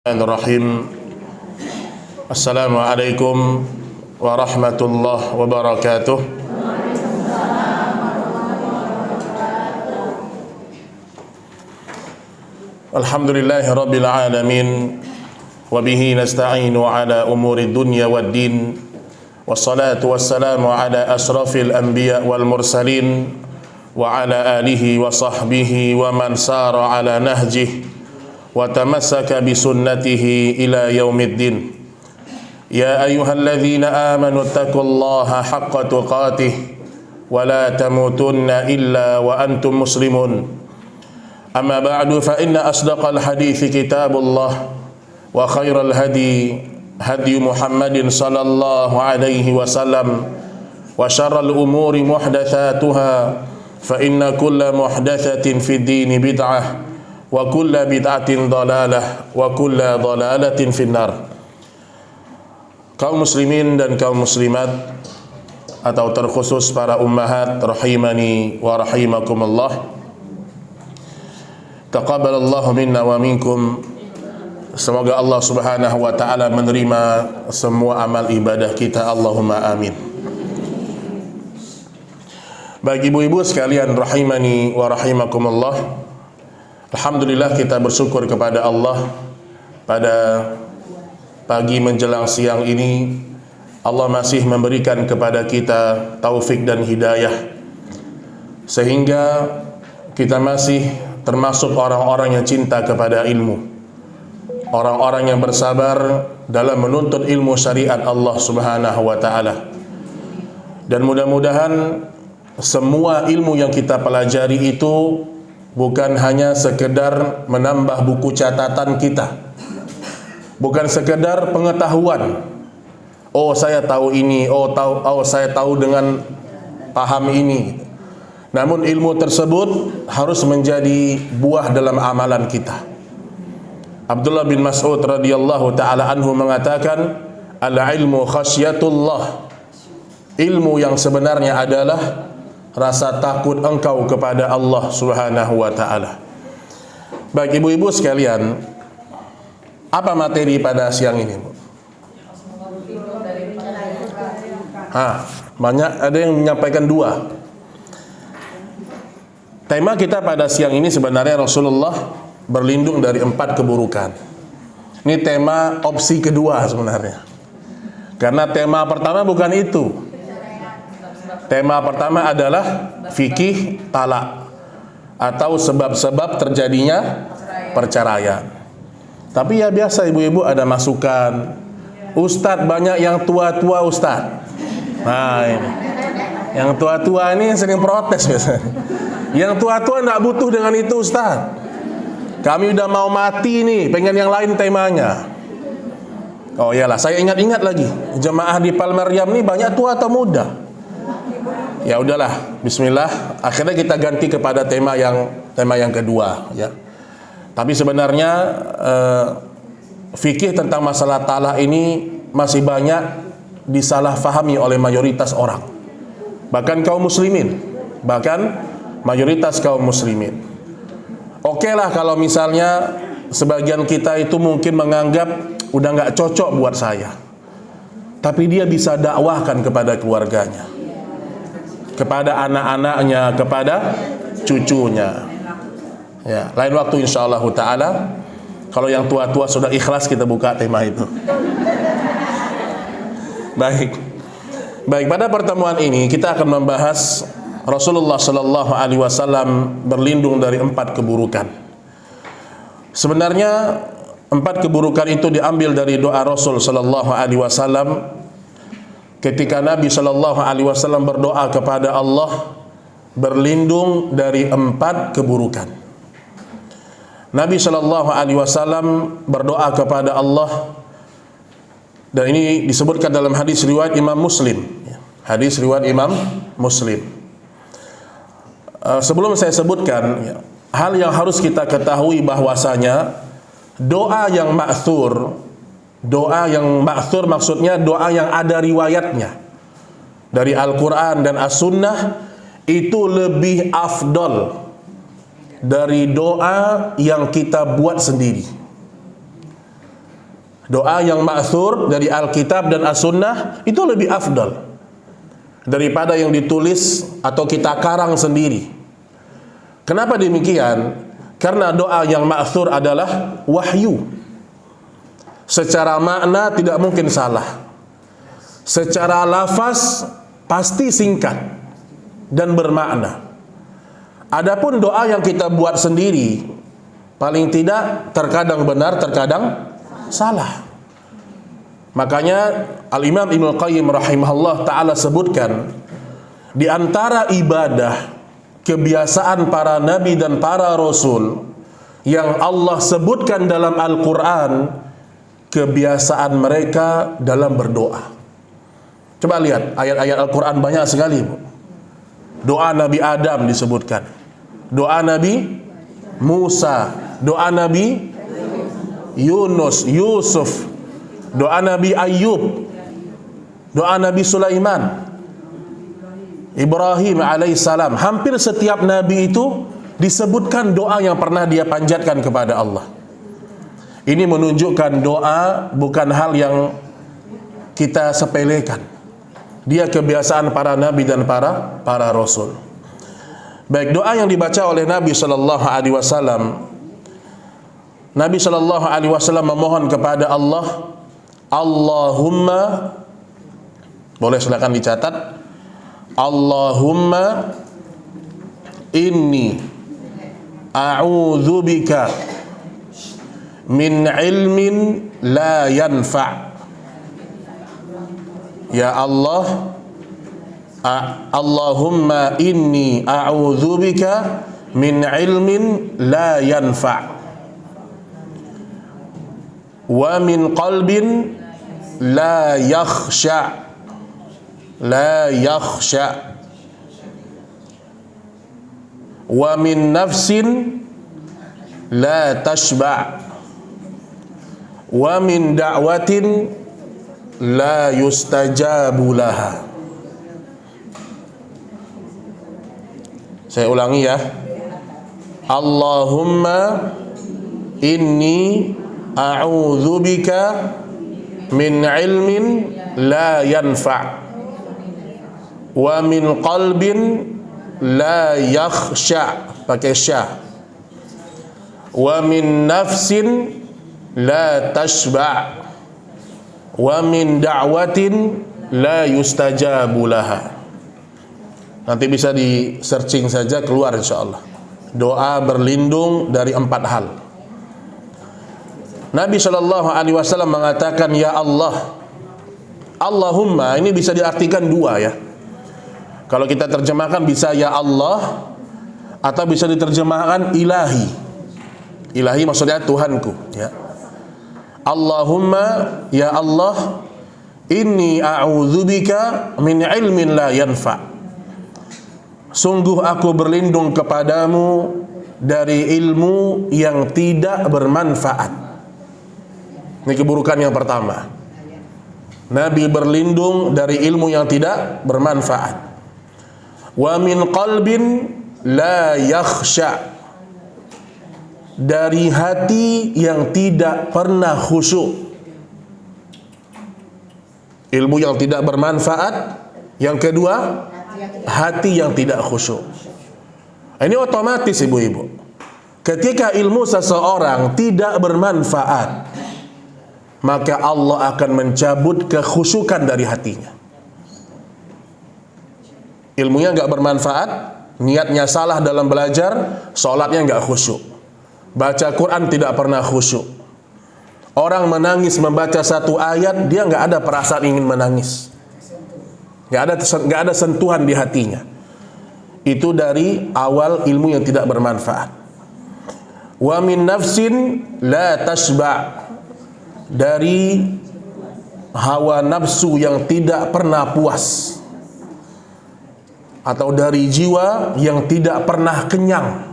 Bismillahirrahmanirrahim. Assalamualaikum warahmatullahi wabarakatuh. Alhamdulillahi rabbil alamin. Wabihi nasta'inu ala umuri dunya wad din. Wassalatu wassalamu ala asrafil anbiya wal mursalin. Wa ala alihi wa sahbihi wa man sara ala nahjih wa tamassaka bi sunnatihi ila yaumiddin. Ya ayyuhalladzina amanu taqullaha haqqa tuqatih wa la tamutunna illa wa antum muslimun. Amma ba'du, fa inna asdaqal hadithi kitabullah wa khairal hadi hadi Muhammadin sallallahu alaihi wasallam wa syarral umuri muhdatsatuha fa inna kulla muhdatsatin fid dini bid'ah wa kulla bid'atin dhalalah wa kulla dhalalatin finnar. Kaum muslimin dan kaum muslimat, atau terkhusus para ummahat rahimani wa rahimakumullah, taqabbalallahu minna wa minkum. Semoga Allah subhanahu wa ta'ala menerima semua amal ibadah kita, Allahumma amin. Bagi ibu-ibu sekalian rahimani wa rahimakumullah, alhamdulillah kita bersyukur kepada Allah pada pagi menjelang siang ini Allah masih memberikan kepada kita taufik dan hidayah sehingga kita masih termasuk orang-orang yang cinta kepada ilmu, orang-orang yang bersabar dalam menuntut ilmu syariat Allah subhanahu wa ta'ala. Dan mudah-mudahan semua ilmu yang kita pelajari itu bukan hanya sekedar menambah buku catatan kita, bukan sekedar pengetahuan. Oh, saya tahu ini, oh saya tahu dengan paham ini. Namun ilmu tersebut harus menjadi buah dalam amalan kita. Abdullah bin Mas'ud radhiyallahu taala anhu mengatakan, al-ilmu khasyatullah. Ilmu yang sebenarnya adalah rasa takut engkau kepada Allah subhanahu wa ta'ala. Baik ibu-ibu sekalian, apa materi pada siang ini? Banyak, ada yang menyampaikan dua. Tema kita pada siang ini sebenarnya Rasulullah berlindung dari 4 keburukan. Ini tema opsi kedua sebenarnya, karena tema pertama bukan itu. Tema pertama adalah fikih talak atau sebab-sebab terjadinya perceraian. Tapi ya biasa ibu-ibu ada masukan, Ustadz banyak yang tua-tua Ustadz. Nah ini, yang tua-tua ini sering protes biasanya. Yang tua-tua tidak butuh dengan itu Ustadz. Kami udah mau mati nih, pengen yang lain temanya. Oh iyalah, saya ingat-ingat lagi, jemaah di Palmaryam nih banyak tua atau muda. Ya udahlah, bismillah, akhirnya kita ganti kepada tema yang kedua ya. Tapi sebenarnya fikih tentang masalah talak ini masih banyak disalahfahami oleh mayoritas orang, bahkan kaum muslimin, bahkan mayoritas kaum muslimin. Oke lah kalau misalnya sebagian kita itu mungkin menganggap udah nggak cocok buat saya, tapi dia bisa dakwahkan kepada keluarganya, kepada anak-anaknya, kepada cucunya. Ya, lain waktu insyaallah ta'ala, kalau yang tua-tua sudah ikhlas kita buka tema itu. Baik, pada pertemuan ini kita akan membahas Rasulullah sallallahu alaihi wasallam berlindung dari 4 keburukan. Sebenarnya 4 keburukan itu diambil dari doa Rasul sallallahu alaihi wasallam ketika Nabi sallallahu alaihi wasallam berdoa kepada Allah berlindung dari 4 keburukan. Nabi sallallahu alaihi wasallam berdoa kepada Allah, dan ini disebutkan dalam hadis riwayat Imam Muslim. Hadis riwayat Imam Muslim. Sebelum saya sebutkan, hal yang harus kita ketahui bahwasanya doa yang ma'thur maksudnya doa yang ada riwayatnya dari Al-Quran dan As-Sunnah, itu lebih afdol dari doa yang kita buat sendiri. Doa yang ma'thur dari Alkitab dan As-Sunnah itu lebih afdal daripada yang ditulis atau kita karang sendiri. Kenapa demikian? Karena doa yang ma'thur adalah wahyu. Secara makna tidak mungkin salah. Secara lafaz pasti singkat dan bermakna. Adapun doa yang kita buat sendiri, paling tidak terkadang benar, terkadang salah. Makanya Al-Imam Ibnu Qayyim rahimahullah ta'ala sebutkan, di antara ibadah kebiasaan para nabi dan para rasul yang Allah sebutkan dalam Al-Quran, kebiasaan mereka dalam berdoa. Coba lihat ayat-ayat Al-Quran banyak sekali. Doa Nabi Adam disebutkan, doa Nabi Musa, doa Nabi Yunus, Yusuf, doa Nabi Ayub, doa Nabi Sulaiman, Ibrahim alaihissalam. Hampir setiap nabi itu disebutkan doa yang pernah dia panjatkan kepada Allah. Ini menunjukkan doa bukan hal yang kita sepelekan. Dia kebiasaan para nabi dan para rasul. Baik, doa yang dibaca oleh Nabi sallallahu alaihi wasallam, Nabi sallallahu alaihi wasallam memohon kepada Allah, Allahumma, boleh silakan dicatat, Allahumma inni a'udzubika min ilmin la yanfa'. Ya Allah, Allahumma inni a'udzubika min ilmin la yanfa' wa min qalbin la yakhsha' wa min nafsin la tashba' wa min da'watin la yustajabu laha. Saya ulangi ya. Allahumma inni a'udzubika min ilmin la yanfa' wa min qalbin la yakhsha, pakai sya, wa min nafsin la tashba' wa min da'watin la yustajabu laha. Nanti bisa di searching saja, keluar insyaallah. Doa berlindung dari 4 hal. Nabi sallallahu alaihi wasallam mengatakan, ya Allah. Allahumma ini bisa diartikan 2 ya. Kalau kita terjemahkan bisa ya Allah, atau bisa diterjemahkan ilahi. Ilahi maksudnya Tuhanku ya. Allahumma, ya Allah, inni a'udzubika min ilmin la yanfa'. Sungguh aku berlindung kepadamu dari ilmu yang tidak bermanfaat. Ini keburukan yang pertama. Nabi berlindung dari ilmu yang tidak bermanfaat. Wa min qalbin la yakhsha, dari hati yang tidak pernah khusyuk. Ilmu yang tidak bermanfaat. Yang kedua, hati yang tidak khusyuk. Ini otomatis ibu-ibu. Ketika ilmu seseorang tidak bermanfaat, maka Allah akan mencabut kekhusyukan dari hatinya. Ilmunya nggak bermanfaat, niatnya salah dalam belajar, sholatnya nggak khusyuk, baca Quran tidak pernah khusyuk. Orang menangis membaca 1 ayat, dia nggak ada perasaan ingin menangis, nggak ada sentuhan di hatinya. Itu dari awal ilmu yang tidak bermanfaat. Wa min nafsin la tashba', dari hawa nafsu yang tidak pernah puas, atau dari jiwa yang tidak pernah kenyang,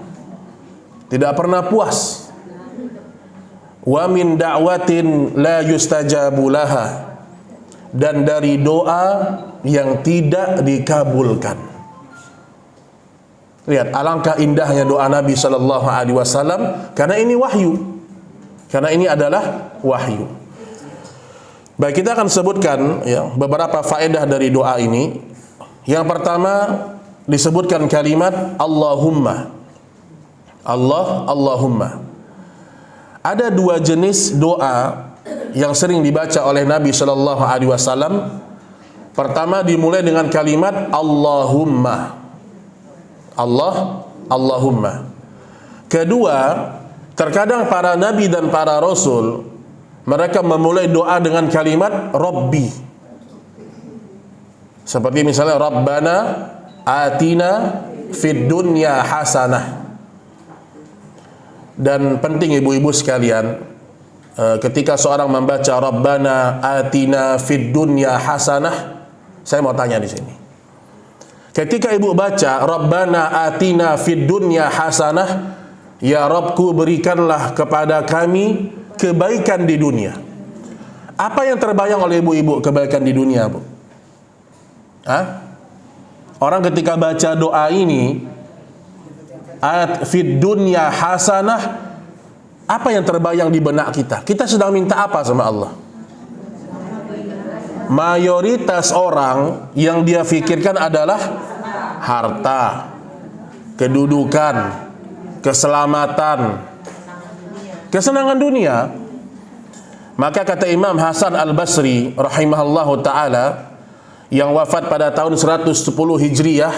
tidak pernah puas. Wa min da'watin la yustajabu laha, dan dari doa yang tidak dikabulkan. Lihat alangkah indahnya doa Nabi sallallahu alaihi wasallam, karena ini wahyu. Karena ini adalah wahyu. Baik, kita akan sebutkan ya, beberapa faedah dari doa ini. Yang pertama disebutkan kalimat Allahumma. Allahumma. Ada dua jenis doa yang sering dibaca oleh Nabi Shallallahu Alaihi Wasallam. Pertama dimulai dengan kalimat Allahumma. Allahumma. Kedua, terkadang para nabi dan para rasul mereka memulai doa dengan kalimat Rabbi. Seperti misalnya Rabbana atina fid dunya hasanah. Dan penting ibu-ibu sekalian, ketika seorang membaca Rabbana atina fid dunya hasanah, saya mau tanya di sini. Ketika ibu baca Rabbana atina fid dunya hasanah, ya Rabbku berikanlah kepada kami kebaikan di dunia. Apa yang terbayang oleh ibu-ibu kebaikan di dunia, Bu? Orang ketika baca doa ini, ayat fid dunya hasanah, apa yang terbayang di benak kita? Kita sedang minta apa sama Allah? Mayoritas orang yang dia pikirkan adalah harta, kedudukan, keselamatan, kesenangan dunia. Maka kata Imam Hasan Al-Basri rahimahullahu ta'ala, yang wafat pada tahun 110 Hijriyah,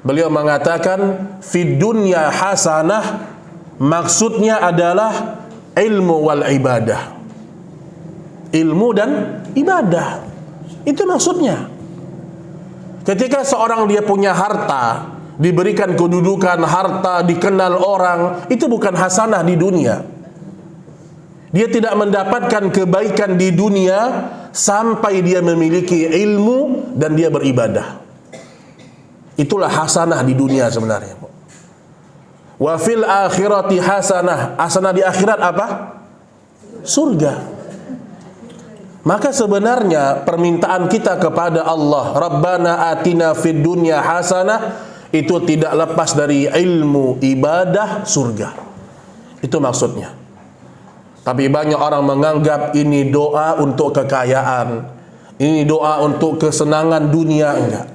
beliau mengatakan fid dunya hasanah, maksudnya adalah ilmu wal ibadah. Ilmu dan ibadah, itu maksudnya. Ketika seorang dia punya harta, diberikan kedudukan, harta, dikenal orang, itu bukan hasanah di dunia. Dia tidak mendapatkan kebaikan di dunia sampai dia memiliki ilmu dan dia beribadah. Itulah hasanah di dunia sebenarnya. Wa fil akhirati hasanah. Hasanah di akhirat apa? Surga. Maka sebenarnya permintaan kita kepada Allah, Rabbana atina fid dunya hasanah, itu tidak lepas dari ilmu, ibadah, surga. Itu maksudnya. Tapi banyak orang menganggap ini doa untuk kekayaan, ini doa untuk kesenangan dunia. Enggak.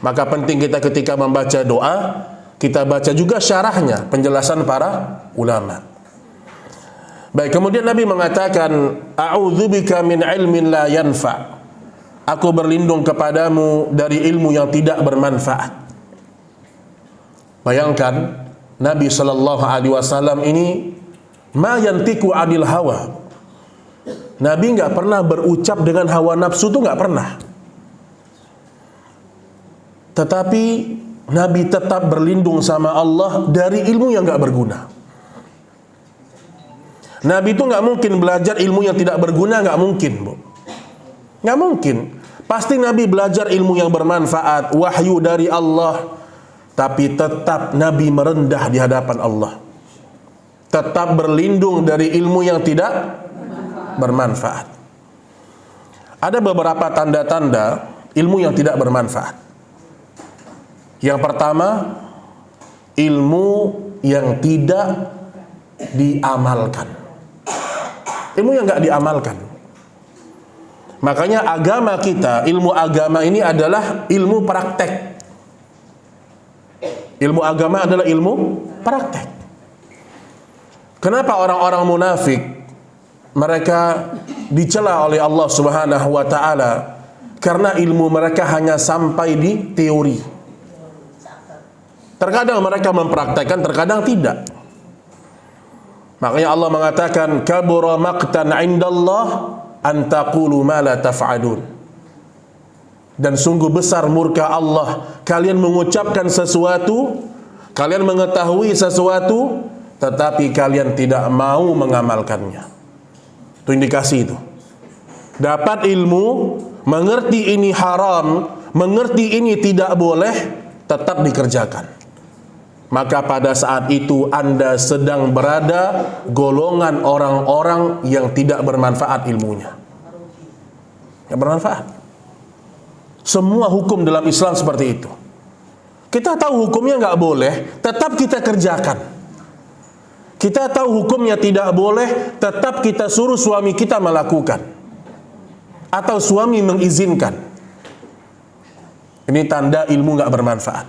Maka penting kita ketika membaca doa, kita baca juga syarahnya, penjelasan para ulama. Baik, kemudian Nabi mengatakan, a'udzubika min ilmin la yanfa'. Aku berlindung kepadamu dari ilmu yang tidak bermanfaat. Bayangkan, Nabi sallallahu alaihi wasallam ini ma yantiku 'anil hawa. Nabi enggak pernah berucap dengan hawa nafsu, itu enggak pernah. Tetapi Nabi tetap berlindung sama Allah dari ilmu yang enggak berguna. Nabi itu nggak mungkin belajar ilmu yang tidak berguna, nggak mungkin, Bu. Nggak mungkin. Pasti Nabi belajar ilmu yang bermanfaat, wahyu dari Allah. Tapi tetap Nabi merendah di hadapan Allah. Tetap berlindung dari ilmu yang tidak bermanfaat. Ada beberapa tanda-tanda ilmu yang tidak bermanfaat. Yang pertama, ilmu yang tidak diamalkan. Ilmu yang nggak diamalkan. Makanya agama kita, ilmu agama ini adalah ilmu praktek. Ilmu agama adalah ilmu praktek. Kenapa orang-orang munafik mereka dicela oleh Allah Subhanahu wa taala? Karena ilmu mereka hanya sampai di teori. Terkadang mereka mempraktekkan, terkadang tidak. Makanya Allah mengatakan kabura maqtan 'indallah an taqulu ma la taf'alun. Dan sungguh besar murka Allah, kalian mengucapkan sesuatu, kalian mengetahui sesuatu, tetapi kalian tidak mau mengamalkannya. Itu indikasi itu. Dapat ilmu, mengerti ini haram, mengerti ini tidak boleh, tetap dikerjakan. Maka pada saat itu Anda sedang berada golongan orang-orang yang tidak bermanfaat ilmunya. Yang bermanfaat. Semua hukum dalam Islam seperti itu. Kita tahu hukumnya nggak boleh, tetap kita kerjakan. Kita tahu hukumnya tidak boleh, tetap kita suruh suami kita melakukan, atau suami mengizinkan. Ini tanda ilmu nggak bermanfaat.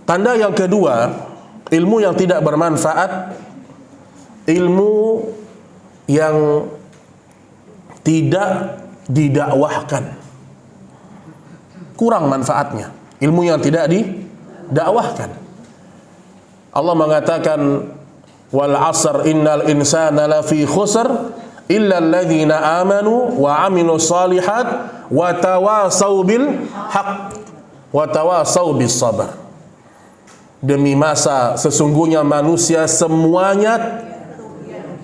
Tanda yang kedua, ilmu yang tidak bermanfaat, ilmu yang tidak didakwahkan. Kurang manfaatnya. Ilmu yang tidak didakwahkan. Allah mengatakan, wal 'asr innal insana lafi khusr illa alladhina amanu wa 'amilus shalihat wa tawasau bil haqq wa tawasau bis sabr. Demi masa sesungguhnya manusia semuanya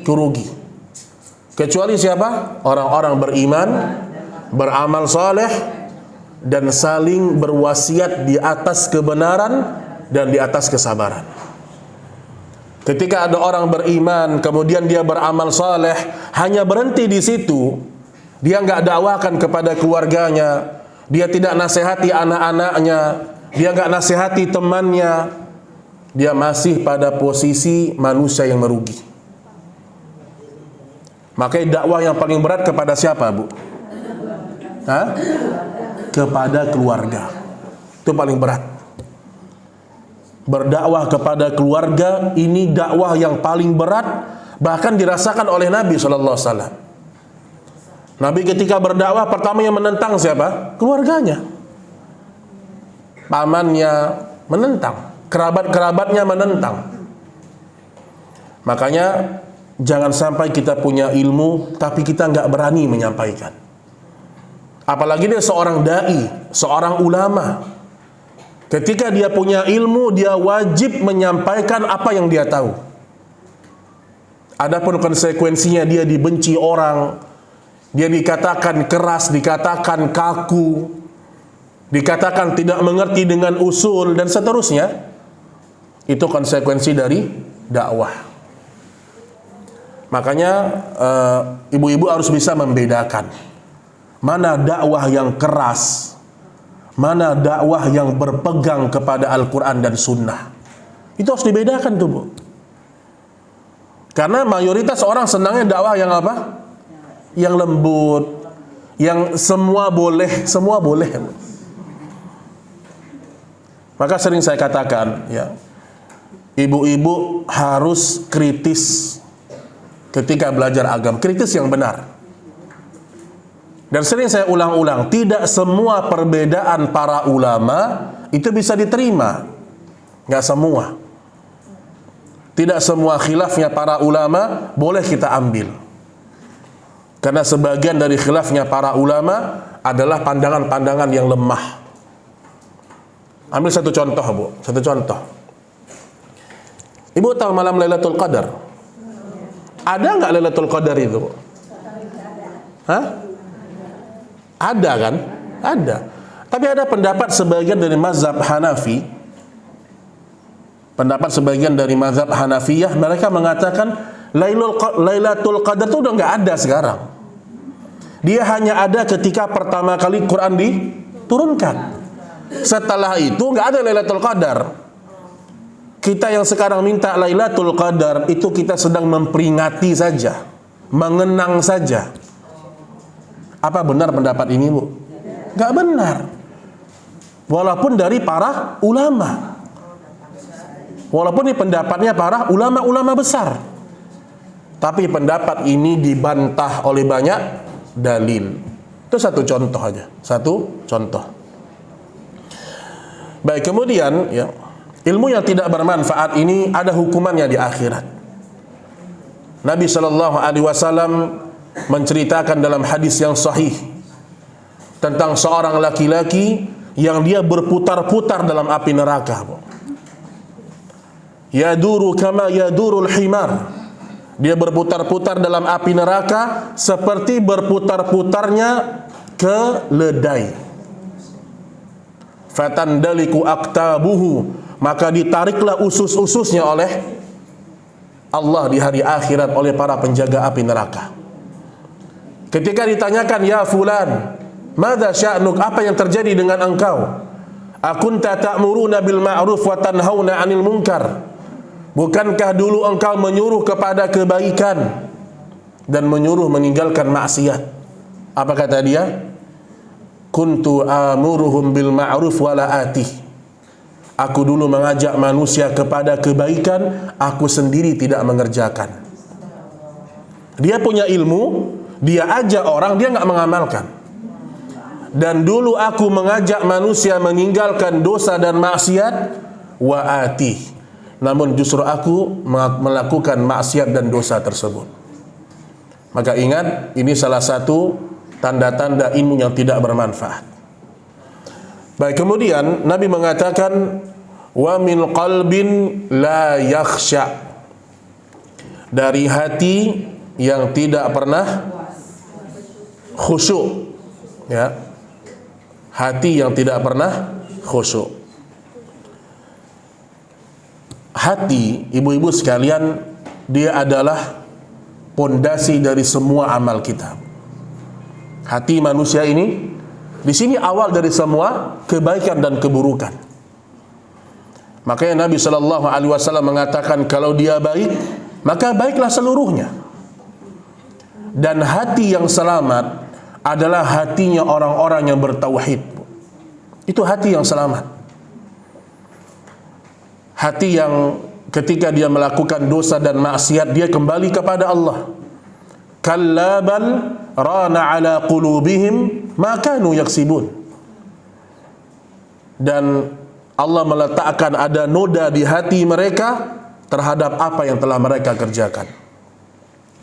rugi, kecuali siapa? Orang-orang beriman, beramal saleh, dan saling berwasiat di atas kebenaran dan di atas kesabaran. Ketika ada orang beriman, kemudian dia beramal saleh, hanya berhenti di situ, dia nggak dakwakan kepada keluarganya, dia tidak nasihati anak-anaknya, dia nggak nasihati temannya, dia masih pada posisi manusia yang merugi. Makanya dakwah yang paling berat kepada siapa, Bu? Hah? Kepada keluarga. Itu paling berat. Berdakwah kepada keluarga ini dakwah yang paling berat, bahkan dirasakan oleh Nabi SAW. Nabi ketika berdakwah pertama yang menentang siapa? Keluarganya. Pamannya menentang, kerabat-kerabatnya menentang. Makanya jangan sampai kita punya ilmu tapi kita nggak berani menyampaikan. Apalagi dia seorang dai, seorang ulama. Ketika dia punya ilmu, dia wajib menyampaikan apa yang dia tahu. Adapun konsekuensinya dia dibenci orang, dia dikatakan keras, dikatakan kaku, dikatakan tidak mengerti dengan usul, dan seterusnya. Itu konsekuensi dari dakwah. Makanya ibu-ibu harus bisa membedakan mana dakwah yang keras, mana dakwah yang berpegang kepada Al-Quran dan Sunnah. Itu harus dibedakan tuh, Bu. Karena mayoritas orang senangnya dakwah yang apa? Yang lembut, yang semua boleh, semua boleh. Maka sering saya katakan, ya, ibu-ibu harus kritis ketika belajar agama, kritis yang benar. Dan sering saya ulang-ulang, tidak semua perbedaan para ulama itu bisa diterima. Nggak semua. Tidak semua khilafnya para ulama boleh kita ambil. Karena sebagian dari khilafnya para ulama adalah pandangan-pandangan yang lemah. Ambil satu contoh, Bu. Satu contoh. Ibu tahu malam Lailatul Qadar? Ada nggak Lailatul Qadar itu, Bu? Hah? Ada kan? Ada. Tapi ada pendapat sebagian dari mazhab Hanafi, pendapat sebagian dari mazhab Hanafiyah, mereka mengatakan Lailatul Qadar itu udah nggak ada sekarang. Dia hanya ada ketika pertama kali Quran diturunkan. Setelah itu nggak ada Lailatul Qadar. Kita yang sekarang minta Lailatul Qadar itu kita sedang memperingati saja, mengenang saja. Apa benar pendapat ini, Bu? Nggak benar. Walaupun dari para ulama. Walaupun ini pendapatnya para ulama-ulama besar. Tapi pendapat ini dibantah oleh banyak dalil. Itu satu contoh aja. Satu contoh. Baik, kemudian ya, ilmu yang tidak bermanfaat ini ada hukumannya di akhirat. Nabi SAW menceritakan dalam hadis yang sahih tentang seorang laki-laki yang dia berputar-putar dalam api neraka. Yaduru kama yadurul himar. Dia berputar-putar dalam api neraka seperti berputar-putarnya keledai. Fatandaliku aktabuhu, maka ditariklah usus-ususnya oleh Allah di hari akhirat oleh para penjaga api neraka. Ketika ditanyakan, ya fulan, madza sya'nuk, apa yang terjadi dengan engkau? Akunta ta'muruna bil ma'ruf wa tanhauna 'anil munkar. Bukankah dulu engkau menyuruh kepada kebaikan dan menyuruh meninggalkan maksiat? Apa kata dia? Kuntu amuruhum bil ma'ruf wala atih. Aku dulu mengajak manusia kepada kebaikan, aku sendiri tidak mengerjakan. Dia punya ilmu, dia ajak orang, dia nggak mengamalkan. Dan dulu aku mengajak manusia meninggalkan dosa dan maksiat, wa atih. Namun justru aku melakukan maksiat dan dosa tersebut. Maka ingat, ini salah satu tanda-tanda ilmu yang tidak bermanfaat. Baik, kemudian Nabi mengatakan wa min qalbin la yakhsha, dari hati yang tidak pernah khusyuk, ya. Hati yang tidak pernah khusyuk. Hati, ibu-ibu sekalian, dia adalah pondasi dari semua amal kita. Hati manusia ini di sini awal dari semua kebaikan dan keburukan. Makanya Nabi Shallallahu Alaihi Wasallam mengatakan kalau dia baik, maka baiklah seluruhnya. Dan hati yang selamat adalah hatinya orang-orang yang bertauhid. Itu hati yang selamat. Hati yang ketika dia melakukan dosa dan maksiat, dia kembali kepada Allah. Kalla bal rana ala qulubihim ma kanu yaksibun. Dan Allah meletakkan ada noda di hati mereka terhadap apa yang telah mereka kerjakan.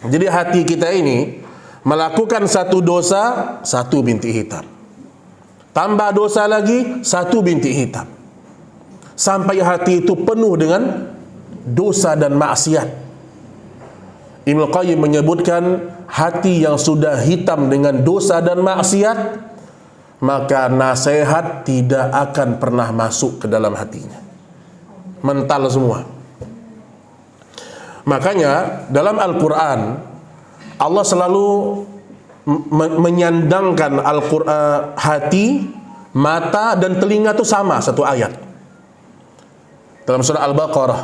Jadi hati kita ini melakukan satu dosa, satu bintik hitam. Tambah dosa lagi, satu bintik hitam. Sampai hati itu penuh dengan dosa dan maksiat. Ibnu Qayyim menyebutkan hati yang sudah hitam dengan dosa dan maksiat, maka nasihat tidak akan pernah masuk ke dalam hatinya. Mental semua. Makanya dalam Al-Quran Allah selalu menyandangkan Al-Quran, hati, mata dan telinga itu sama, satu ayat. Dalam surah Al-Baqarah,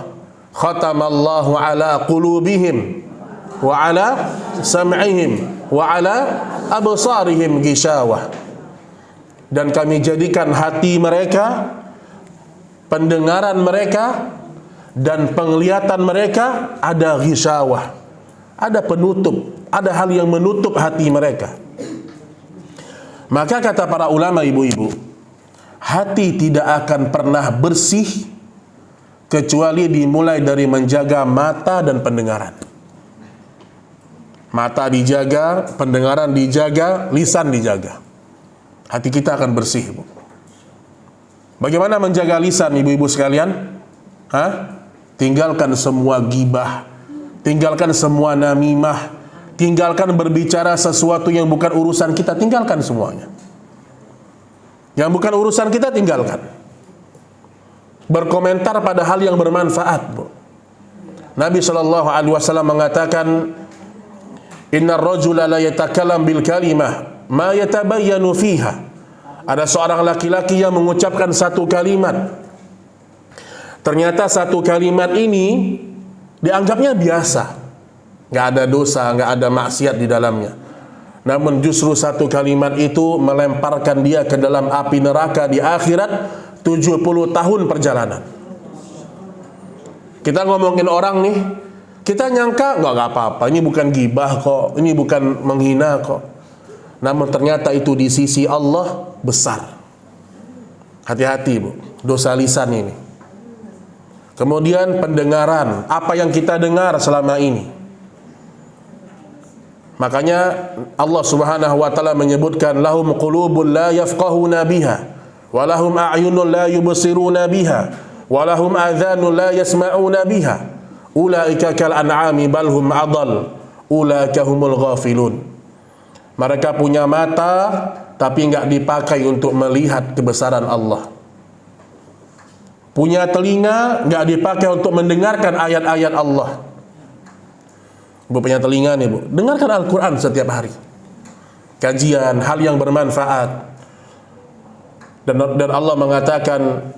khatamallahu ala qulubihim wa ala sam'ihim wa ala absarihim ghishawah. Dan kami jadikan hati mereka, pendengaran mereka dan penglihatan mereka ada ghishawah, ada penutup, ada hal yang menutup hati mereka. Maka kata para ulama, ibu-ibu, hati tidak akan pernah bersih kecuali dimulai dari menjaga mata dan pendengaran. Mata dijaga, pendengaran dijaga, lisan dijaga. Hati kita akan bersih, Bu. Bagaimana menjaga lisan, ibu-ibu sekalian? Tinggalkan semua gibah, tinggalkan semua namimah, tinggalkan berbicara sesuatu yang bukan urusan kita, tinggalkan semuanya. Yang bukan urusan kita, tinggalkan. Berkomentar pada hal yang bermanfaat, Bu. Nabi Shallallahu Alaihi Wasallam mengatakan, Innar rajula la yatakallam bil kalimah ma yatabayyanu fiha. Ada seorang laki-laki yang mengucapkan satu kalimat, ternyata satu kalimat ini dianggapnya biasa, nggak ada dosa, nggak ada maksiat di dalamnya. Namun justru satu kalimat itu melemparkan dia ke dalam api neraka di akhirat 70 tahun perjalanan. Kita ngomongin orang nih, kita nyangka nggak apa-apa, ini bukan gibah kok, ini bukan menghina kok. Namun ternyata itu di sisi Allah besar. Hati-hati, Bu, dosa lisan ini. Kemudian pendengaran, apa yang kita dengar selama ini. Makanya Allah Subhanahu wa taala menyebutkan lahum qulubun la yafqahuna biha wa lahum a'yunun la yubsiruna biha wa lahum adhanun la yasma'una biha ulaika kal an'ami bal hum adall ulaika humul ghafilun. Mereka punya mata tapi enggak dipakai untuk melihat kebesaran Allah. Punya telinga enggak dipakai untuk mendengarkan ayat-ayat Allah. Ibu punya telinga nih, Bu, dengarkan Al-Quran setiap hari, kajian, hal yang bermanfaat. Dan Allah mengatakan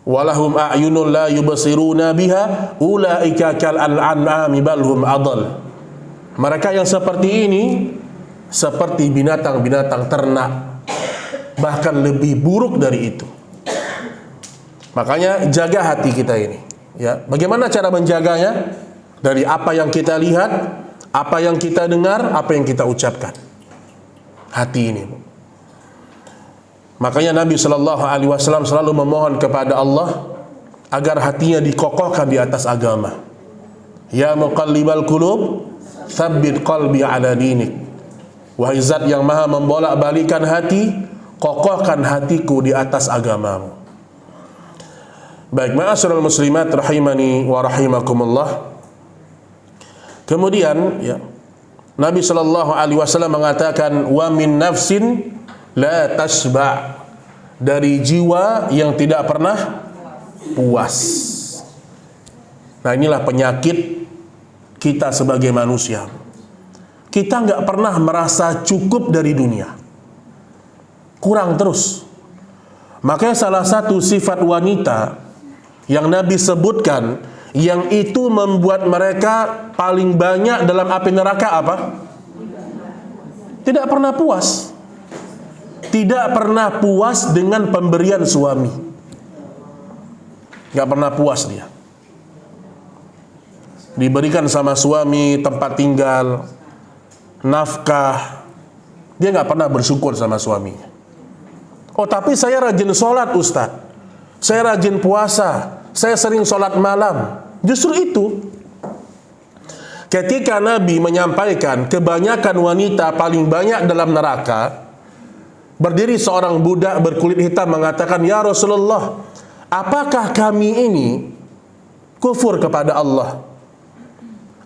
walahum a'yunun la yubsiruna biha ulaika kal an'ami bal hum adall. Mereka yang seperti ini seperti binatang-binatang ternak, bahkan lebih buruk dari itu. Makanya jaga hati kita ini, ya. Bagaimana cara menjaganya? Dari apa yang kita lihat, apa yang kita dengar, apa yang kita ucapkan. Hati ini. Makanya Nabi Shallallahu Alaihi Wasallam selalu memohon kepada Allah agar hatinya dikokohkan di atas agama. Ya muqallibal qulub, tsabbit qalbi ala dinik. Wahai zat yang maha membolak-balikan hati, kokohkan hatiku di atas agamamu. Baik, ma'asyiral muslimat rahimani wa rahimakumullah. Kemudian ya, Nabi Shallallahu Alaihi Wasallam mengatakan, wa min nafsin la tasba', dari jiwa yang tidak pernah puas. Nah, inilah penyakit kita sebagai manusia. Kita nggak pernah merasa cukup dari dunia, kurang terus. Makanya salah satu sifat wanita yang Nabi sebutkan, yang itu membuat mereka paling banyak dalam api neraka apa? Tidak pernah puas. Tidak pernah puas dengan pemberian suami. Nggak pernah puas dia. Diberikan sama suami tempat tinggal, nafkah, dia nggak pernah bersyukur sama suaminya. Oh, tapi saya rajin sholat, Ustaz. Saya rajin puasa. Saya sering sholat malam. Justru itu, ketika Nabi menyampaikan kebanyakan wanita paling banyak dalam neraka, berdiri seorang budak berkulit hitam mengatakan, ya Rasulullah, apakah kami ini kufur kepada Allah?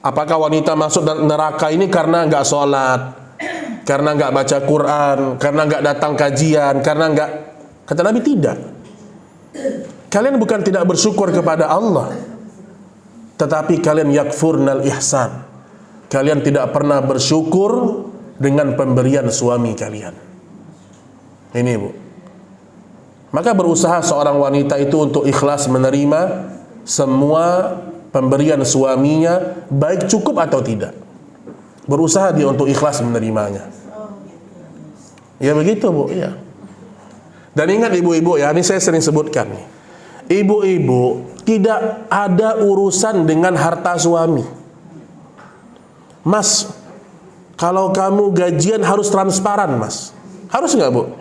Apakah wanita masuk neraka ini karena nggak sholat, karena nggak baca Quran, karena nggak datang kajian, karena nggak? Kata Nabi, tidak. Kalian bukan tidak bersyukur kepada Allah, tetapi kalian yakfurnal ihsan. Kalian tidak pernah bersyukur dengan pemberian suami kalian. Ini, Bu. Maka berusaha seorang wanita itu untuk ikhlas menerima semua pemberian suaminya, baik cukup atau tidak. Berusaha dia untuk ikhlas menerimanya. Ya begitu, Bu, ya. Dan ingat ibu-ibu ya, ini saya sering sebutkan nih. Ibu-ibu tidak ada urusan dengan harta suami. Mas, kalau kamu gajian harus transparan, Mas. Harus nggak, Bu?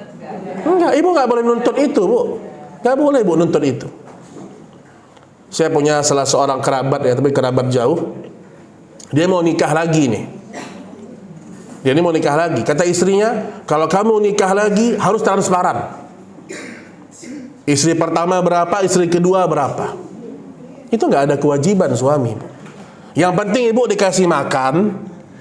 Enggak, ibu nggak boleh nuntut itu, Bu. Nggak boleh, Bu, nuntut itu. Saya punya salah seorang kerabat ya, tapi kerabat jauh. Dia mau nikah lagi nih. Dia ini mau nikah lagi. Kata istrinya, kalau kamu nikah lagi harus transparan. Istri pertama berapa, istri kedua berapa. Itu nggak ada kewajiban suami. Yang penting ibu dikasih makan,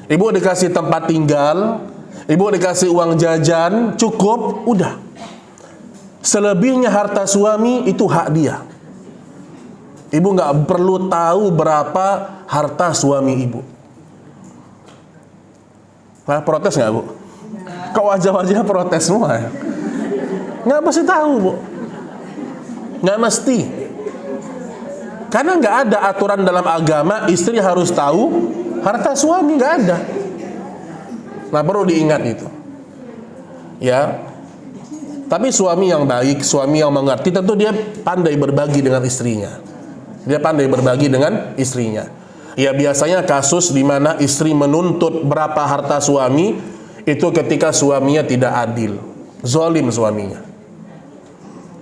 ibu dikasih tempat tinggal, ibu dikasih uang jajan, cukup, udah. Selebihnya harta suami itu hak dia. Ibu nggak perlu tahu berapa harta suami ibu. Nah, protes nggak, Bu? Kok wajah-wajah protes semua ya? Nggak mesti tahu, Bu. Nggak mesti. Karena nggak ada aturan dalam agama istri harus tahu harta suami, nggak ada. Nah, perlu diingat itu. Ya. Tapi suami yang baik, suami yang mengerti, tentu dia pandai berbagi dengan istrinya. Dia pandai berbagi dengan istrinya. Ya, biasanya kasus di mana istri menuntut berapa harta suami itu ketika suaminya tidak adil, zalim suaminya.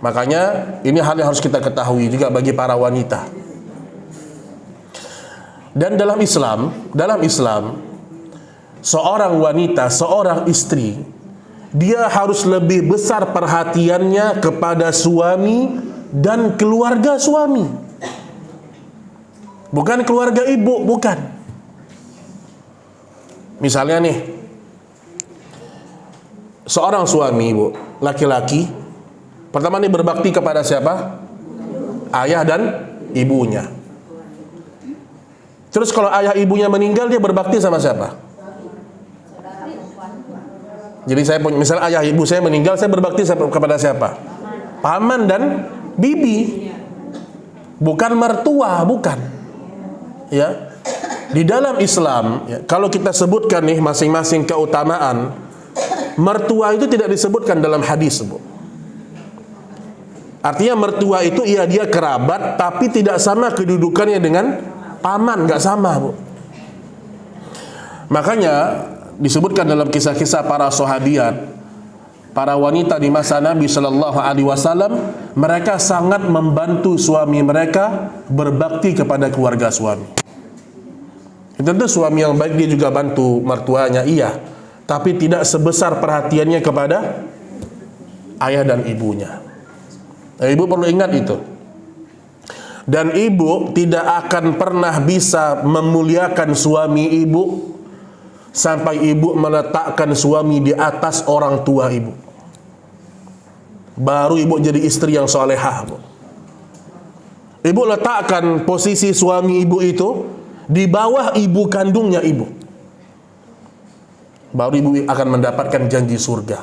Makanya ini hal yang harus kita ketahui juga bagi para wanita. Dan dalam Islam, seorang wanita, seorang istri, dia harus lebih besar perhatiannya kepada suami dan keluarga suami. Bukan keluarga ibu, bukan. Misalnya nih, seorang suami, ibu, laki-laki, pertama nih berbakti kepada siapa? Ayah dan ibunya. Terus kalau ayah ibunya meninggal, dia berbakti sama siapa? Jadi saya punya, misalnya ayah ibu saya meninggal, saya berbakti kepada siapa? Paman dan bibi. bukan mertua, bukan. Ya. Di dalam Islam, ya, kalau kita sebutkan nih masing-masing keutamaan, mertua itu tidak disebutkan dalam hadis, Bu. Artinya mertua itu dia kerabat, tapi tidak sama kedudukannya dengan paman, nggak sama, Bu. Makanya disebutkan dalam kisah-kisah para sahabiat, para wanita di masa Nabi Shallallahu Alaihi Wasallam, mereka sangat membantu suami mereka berbakti kepada keluarga suami. Tentu suami yang baik dia juga bantu mertuanya, iya, tapi tidak sebesar perhatiannya kepada ayah dan ibunya. Ibu perlu ingat itu. Dan ibu tidak akan pernah bisa memuliakan suami ibu sampai ibu meletakkan suami di atas orang tua ibu. Baru ibu jadi istri yang solehah, Bu. Ibu letakkan posisi suami ibu itu di bawah ibu kandungnya ibu, baru ibu akan mendapatkan janji surga.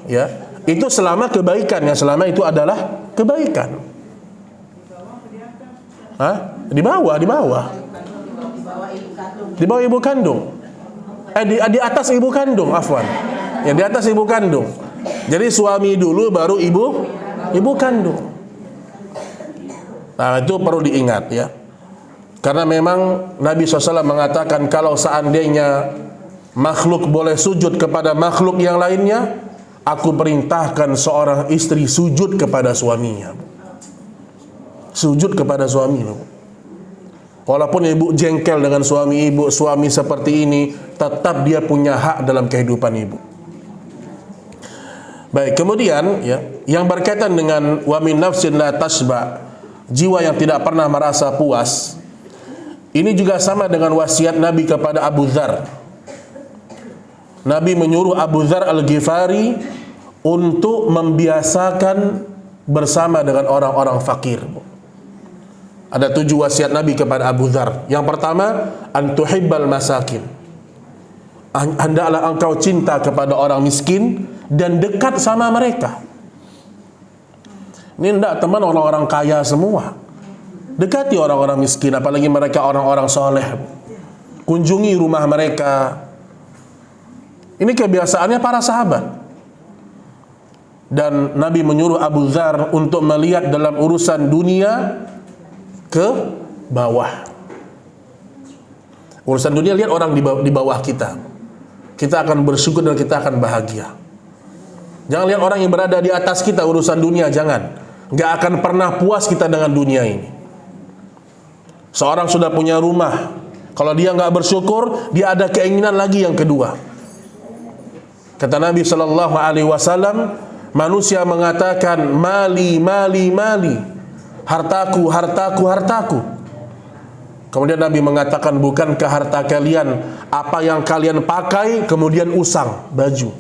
Ya, itu selama kebaikan, ya, selama itu adalah kebaikan. Hah? Di bawah ibu kandung. Di atas ibu kandung, afwan. Ya, di atas ibu kandung. Jadi suami dulu baru ibu kandung. Nah, itu perlu diingat, ya. Karena memang Nabi SAW mengatakan kalau seandainya makhluk boleh sujud kepada makhluk yang lainnya, aku perintahkan seorang istri sujud kepada suaminya. Sujud kepada suaminya. Walaupun ibu jengkel dengan suami ibu, suami seperti ini, tetap dia punya hak dalam kehidupan ibu. Baik, kemudian, ya, yang berkaitan dengan wa min nafsin la tashba, jiwa yang tidak pernah merasa puas. Ini juga sama dengan wasiat Nabi kepada Abu Dzar. Nabi menyuruh Abu Dzar Al-Ghifari untuk membiasakan bersama dengan orang-orang fakir. Ada 7 wasiat Nabi kepada Abu Dzar. Yang pertama, antuhibbal masakin. Hendaklah engkau cinta kepada orang miskin dan dekat sama mereka. Ini hendak teman orang-orang kaya semua. Dekati orang-orang miskin, apalagi mereka orang-orang soleh. Kunjungi rumah mereka. Ini kebiasaannya para sahabat. Dan Nabi menyuruh Abu Dzar untuk melihat dalam urusan dunia ke bawah. Urusan dunia, lihat orang di bawah kita. Kita akan bersyukur dan kita akan bahagia. Jangan lihat orang yang berada di atas kita, urusan dunia, jangan. Gak akan pernah puas kita dengan dunia ini. Seorang sudah punya rumah, kalau dia nggak bersyukur, dia ada keinginan lagi yang kedua. Kata Nabi Shallallahu Alaihi Wasallam, manusia mengatakan mali, mali, mali, hartaku, hartaku, hartaku. Kemudian Nabi mengatakan, bukankah harta kalian apa yang kalian pakai kemudian usang baju,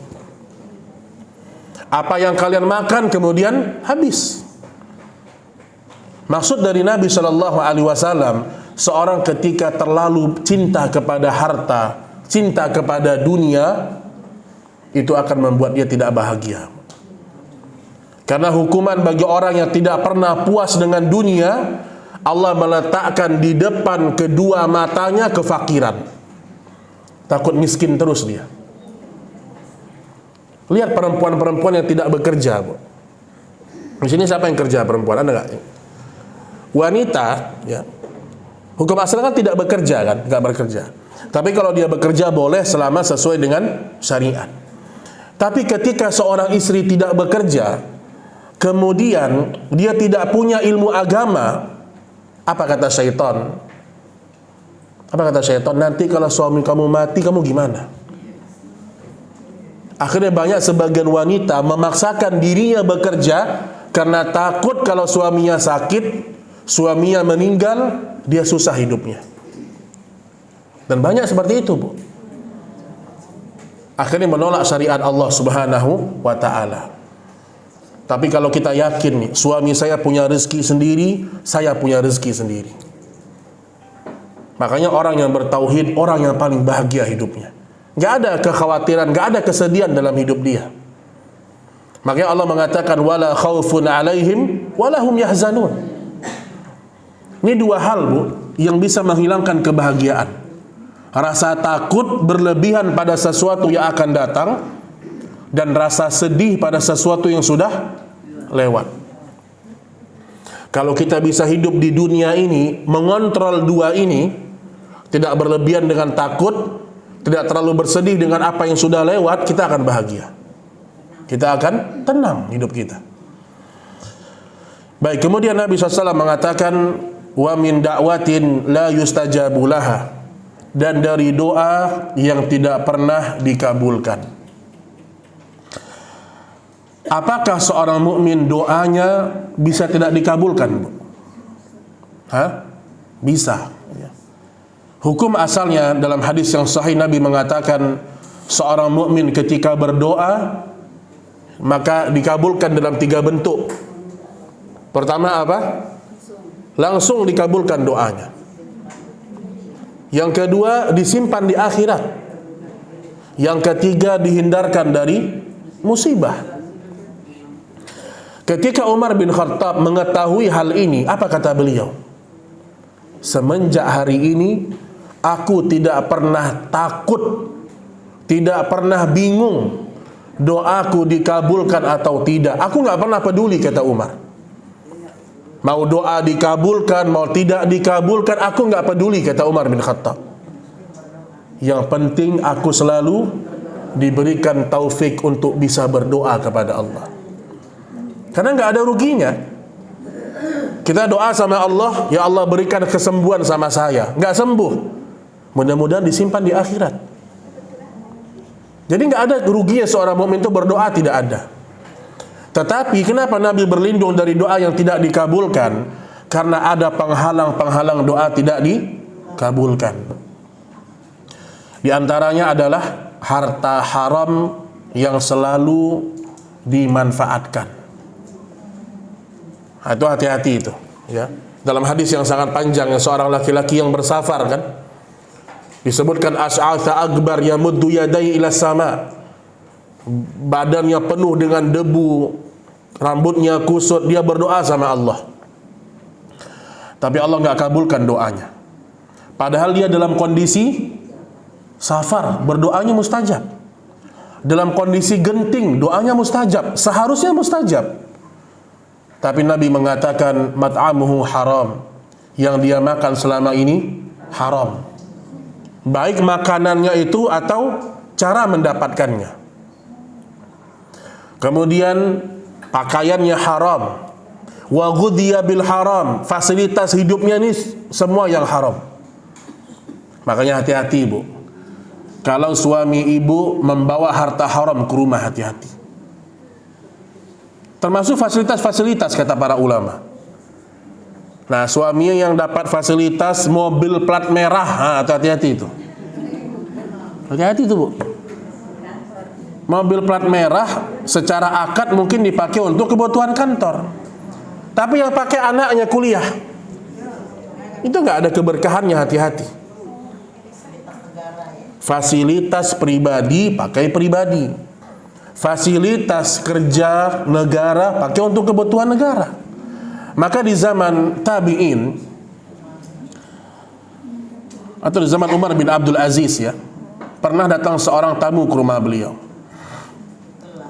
apa yang kalian makan kemudian habis. Maksud dari Nabi Shallallahu Alaihi Wasallam, seorang ketika terlalu cinta kepada harta, cinta kepada dunia, itu akan membuat dia tidak bahagia. Karena hukuman bagi orang yang tidak pernah puas dengan dunia, Allah meletakkan di depan kedua matanya kefakiran. Takut miskin terus dia. Lihat perempuan-perempuan yang tidak bekerja, Bu. Di sini siapa yang kerja perempuan? Ada nggak? Wanita, ya, hukum asal kan tidak bekerja, kan, nggak bekerja. Tapi kalau dia bekerja boleh selama sesuai dengan syariat. Tapi ketika seorang istri tidak bekerja, kemudian dia tidak punya ilmu agama, apa kata syaitan? Apa kata syaitan? Nanti kalau suami kamu mati, kamu gimana? Akhirnya banyak sebagian wanita memaksakan dirinya bekerja karena takut kalau suaminya sakit, suaminya meninggal, dia susah hidupnya. Dan banyak seperti itu, Bu. Akhirnya menolak syariat Allah Subhanahu wa ta'ala. Tapi kalau kita yakin nih, suami saya punya rezeki sendiri, saya punya rezeki sendiri. Makanya orang yang bertauhid, orang yang paling bahagia hidupnya. Gak ada kekhawatiran, gak ada kesedihan dalam hidup dia. Makanya Allah mengatakan, wala khaufun alaihim, wala hum yahzanun. Ini dua hal, Bu, yang bisa menghilangkan kebahagiaan. Rasa takut berlebihan pada sesuatu yang akan datang, dan rasa sedih pada sesuatu yang sudah lewat. Kalau kita bisa hidup di dunia ini, mengontrol dua ini, tidak berlebihan dengan takut, tidak terlalu bersedih dengan apa yang sudah lewat, kita akan bahagia. Kita akan tenang hidup kita. Baik, kemudian Nabi SAW mengatakan, wa min da'watin la yustajabu laha, dan dari doa yang tidak pernah dikabulkan. Apakah seorang mukmin doanya bisa tidak dikabulkan? Bisa. Hukum asalnya dalam hadis yang sahih, Nabi mengatakan seorang mukmin ketika berdoa maka dikabulkan dalam 3 bentuk. Pertama apa? Langsung dikabulkan doanya. Yang kedua, disimpan di akhirat. Yang ketiga, dihindarkan dari musibah. Ketika Umar bin Khattab mengetahui hal ini, apa kata beliau? Semenjak hari ini, aku tidak pernah takut, tidak pernah bingung doaku dikabulkan atau tidak. Aku nggak pernah peduli, kata Umar. Mau doa dikabulkan, mau tidak dikabulkan, aku nggak peduli, kata Umar bin Khattab. Yang penting aku selalu diberikan taufik untuk bisa berdoa kepada Allah. Karena nggak ada ruginya. Kita doa sama Allah, ya Allah berikan kesembuhan sama saya. Nggak sembuh, mudah-mudahan disimpan di akhirat. Jadi nggak ada ruginya seorang mukmin itu berdoa, tidak ada. Tetapi kenapa Nabi berlindung dari doa yang tidak dikabulkan? Karena ada penghalang-penghalang doa tidak dikabulkan. Di antaranya adalah harta haram yang selalu dimanfaatkan. Itu hati-hati itu, ya. Dalam hadis yang sangat panjang, seorang laki-laki yang bersafar kan, disebutkan as'atha akbar yamuddu yadai ila sama, badannya penuh dengan debu, rambutnya kusut, dia berdoa sama Allah, tapi Allah nggak kabulkan doanya. Padahal dia dalam kondisi safar, berdoanya mustajab. Dalam kondisi genting, doanya mustajab, seharusnya mustajab. Tapi Nabi mengatakan mat'amuhu haram, yang dia makan selama ini haram, baik makanannya itu atau cara mendapatkannya. Kemudian pakaiannya haram, wa ghudhiya bil haram, fasilitas hidupnya ini semua yang haram. Makanya hati-hati, Bu. Kalau suami ibu membawa harta haram ke rumah, hati-hati. Termasuk fasilitas-fasilitas, kata para ulama. Nah, suaminya yang dapat fasilitas mobil plat merah, hati-hati itu. Hati-hati itu, Bu. Mobil plat merah secara akad mungkin dipakai untuk kebutuhan kantor, tapi yang pakai anaknya kuliah, itu nggak ada keberkahannya, hati-hati. Fasilitas pribadi pakai pribadi, fasilitas kerja negara pakai untuk kebutuhan negara. Maka di zaman tabi'in atau di zaman Umar bin Abdul Aziz, ya, pernah datang seorang tamu ke rumah beliau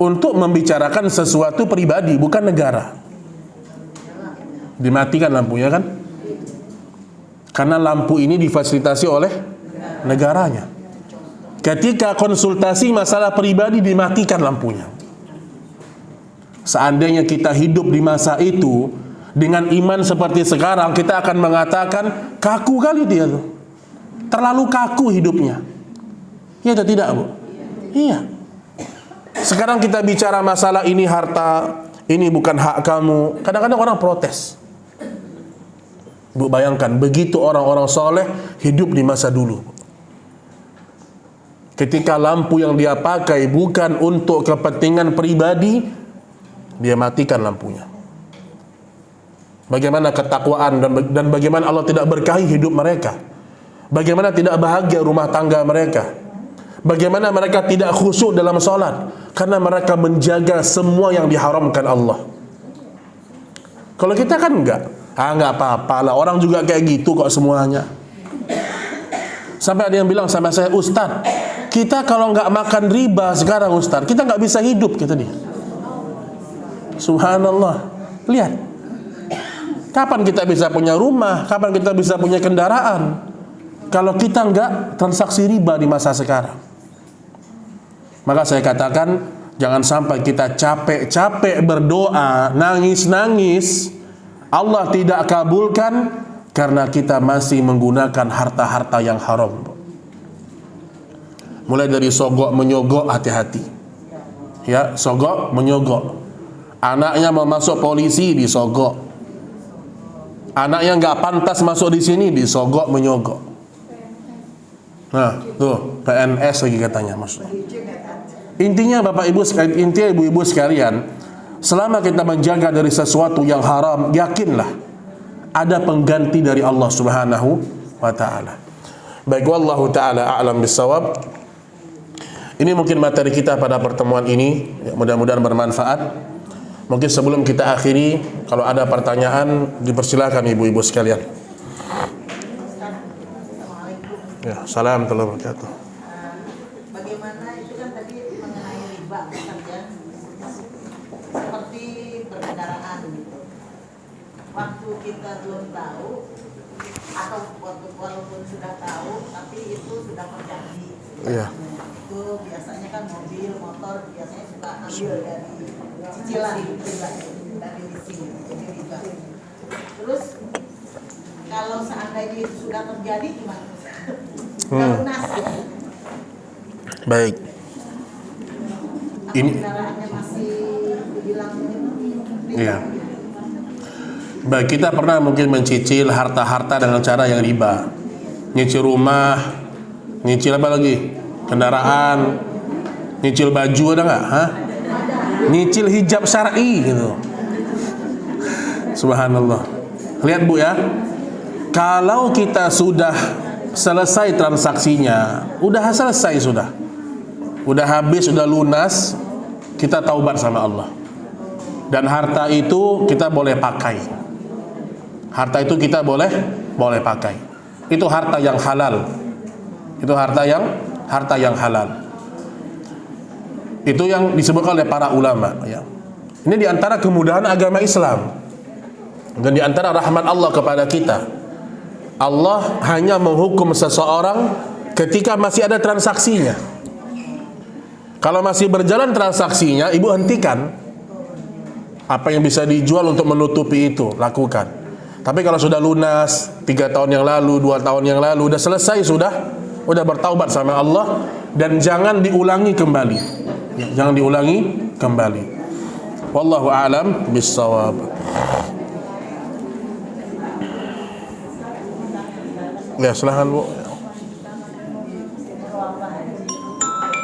untuk membicarakan sesuatu pribadi, bukan negara. Dimatikan lampunya kan, karena lampu ini difasilitasi oleh negaranya. Ketika konsultasi masalah pribadi, dimatikan lampunya. Seandainya kita hidup di masa itu dengan iman seperti sekarang, kita akan mengatakan kaku kali dia tuh, terlalu kaku hidupnya. Iya atau tidak, Bu? Iya. Sekarang kita bicara masalah ini harta, ini bukan hak kamu. Kadang-kadang orang protes. Bu, bayangkan begitu orang-orang soleh hidup di masa dulu. Ketika lampu yang dia pakai bukan untuk kepentingan pribadi, dia matikan lampunya. Bagaimana ketakwaan dan bagaimana Allah tidak berkahi hidup mereka. Bagaimana tidak bahagia rumah tangga mereka. Bagaimana mereka tidak khusyuk dalam sholat, karena mereka menjaga semua yang diharamkan Allah. Kalau kita kan enggak. Ah, nggak apa-apa lah, orang juga kayak gitu kok semuanya. Sampai ada yang bilang sama saya, Ustadz, kita kalau nggak makan riba sekarang Ustadz, kita nggak bisa hidup, kata dia. Subhanallah. Lihat, kapan kita bisa punya rumah, kapan kita bisa punya kendaraan, kalau kita nggak transaksi riba di masa sekarang. Maka saya katakan, jangan sampai kita capek-capek berdoa, nangis-nangis, Allah tidak kabulkan karena kita masih menggunakan harta-harta yang haram. Mulai dari sogok menyogok, hati-hati. Ya, sogok menyogok. Anaknya mau masuk polisi, disogok. Anaknya nggak pantas masuk di sini, disogok menyogok. Nah, tuh PNS lagi katanya, maksudnya. Intinya Bapak Ibu sekalian, intinya ibu-ibu sekalian, selama kita menjaga dari sesuatu yang haram, yakinlah ada pengganti dari Allah Subhanahu wa taala. Baik, wallahu taala a'lam bissawab. Ini mungkin materi kita pada pertemuan ini, ya, mudah-mudahan bermanfaat. Mungkin sebelum kita akhiri, kalau ada pertanyaan dipersilakan ibu-ibu sekalian. Ya, salam warahmatullahi wabarakatuh. Bagaimana itu kan tadi mengenai riba saja, seperti berkendaraan gitu. Waktu kita belum tahu atau walaupun sudah tahu, tapi itu sudah terjadi. Iya. Itu biasanya kan mobil, motor biasanya suka ambil dari cicilan dari leasing, jadi riba. Terus kalau seandainya itu sudah terjadi gimana? Lunas. Baik. Ini Kendaraannya masih dibilang iya. Baik, kita pernah mungkin mencicil harta-harta dengan cara yang riba. Nyicil rumah, nyicil apa lagi? Kendaraan, nyicil baju, ada nggak? Hah? Nyicil hijab syar'i gitu. Subhanallah. Lihat Bu ya, kalau kita sudah selesai transaksinya, udah selesai sudah habis, sudah lunas, kita taubat sama Allah. Dan harta itu kita boleh pakai. Harta itu kita boleh pakai. Itu harta yang halal. Itu harta yang halal. Itu yang disebutkan oleh para ulama, ya. Ini diantara kemudahan agama Islam dan diantara rahmat Allah kepada kita. Allah hanya menghukum seseorang ketika masih ada transaksinya. Kalau masih berjalan transaksinya, ibu hentikan. Apa yang bisa dijual untuk menutupi itu, lakukan. Tapi kalau sudah lunas 3 tahun yang lalu, 2 tahun yang lalu, udah selesai, sudah bertaubat sama Allah, dan jangan diulangi kembali. Ya, jangan diulangi kembali. Wallahu a'lam bissawab. Ya, silahkan Bu.